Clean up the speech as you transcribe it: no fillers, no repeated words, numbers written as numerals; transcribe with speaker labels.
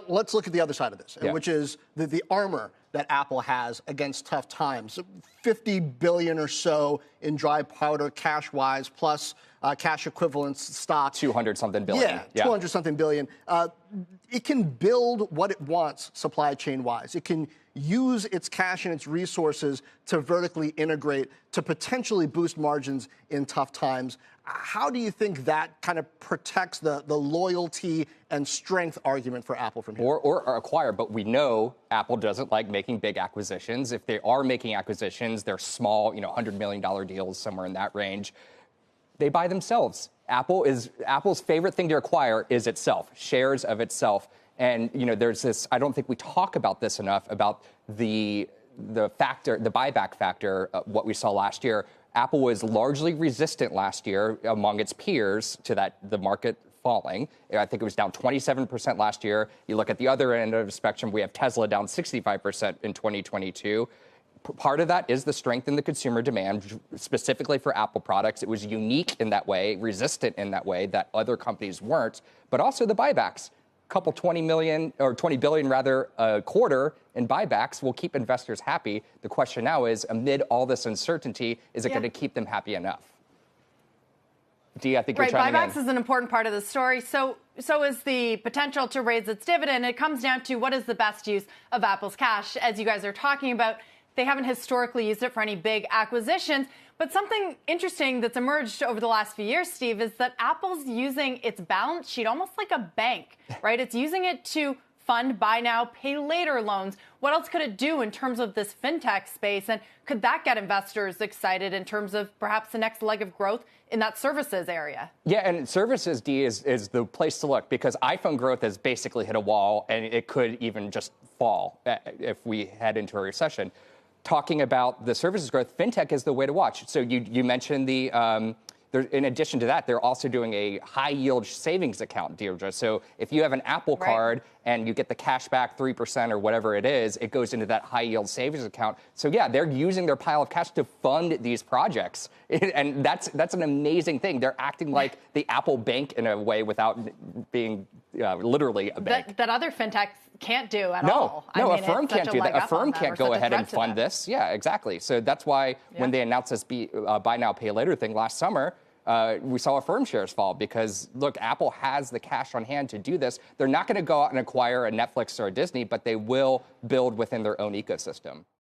Speaker 1: Let's look at the other side of this,
Speaker 2: Yeah.
Speaker 1: which is the armor that Apple has against tough times. 50 billion or so in dry powder cash-wise, plus cash equivalents stock.
Speaker 2: 200 something billion.
Speaker 1: Yeah, 200 something billion. It can build what it wants supply chain wise. It can use its cash and its resources to vertically integrate to potentially boost margins in tough times. How do you think that kind of protects the loyalty and strength argument for Apple from here?
Speaker 2: Or acquire, but we know Apple doesn't like making big acquisitions. If they are making acquisitions, they're small, $100 million deals, somewhere in that range. They buy themselves. Apple's favorite thing to acquire is itself, shares of itself. And, there's this, I don't think we talk about this enough, about the factor, the buyback factor, what we saw last year. Apple was largely resistant last year among its peers to the market falling. I think it was down 27% last year. You look at the other end of the spectrum, we have Tesla down 65% in 2022. Part of that is the strength in the consumer demand, specifically for Apple products. It was unique in that way, resistant in that way that other companies weren't, but also the buybacks. Couple 20 billion rather a quarter in buybacks will keep investors happy. The question now is, amid all this uncertainty, is it going to keep them happy enough? Dee, I think you're chiming in.
Speaker 3: Buybacks is an important part of the story. So is the potential to raise its dividend. It comes down to what is the best use of Apple's cash. As you guys are talking about, they haven't historically used it for any big acquisitions. But something interesting that's emerged over the last few years, Steve, is that Apple's using its balance sheet almost like a bank, right? It's using it to fund buy now, pay later loans. What else could it do in terms of this fintech space? And could that get investors excited in terms of perhaps the next leg of growth in that services area?
Speaker 2: Yeah, and services, Dee, is the place to look, because iPhone growth has basically hit a wall, and it could even just fall if we head into a recession. Talking about the services growth, fintech is the way to watch. So you mentioned in addition to that, they're also doing a high-yield savings account, Deirdre. So if you have an Apple card and you get the cash back 3% or whatever it is, it goes into that high-yield savings account. So yeah, they're using their pile of cash to fund these projects, and that's an amazing thing. They're acting like the Apple Bank in a way without being literally a bank.
Speaker 3: That other fintechs can't do at all.
Speaker 2: No, Affirm can't do that. Affirm can't go ahead and fund this. Yeah, exactly. So that's why when they announced this buy now, pay later thing last summer, we saw Affirm shares fall because, look, Apple has the cash on hand to do this. They're not going to go out and acquire a Netflix or a Disney, but they will build within their own ecosystem.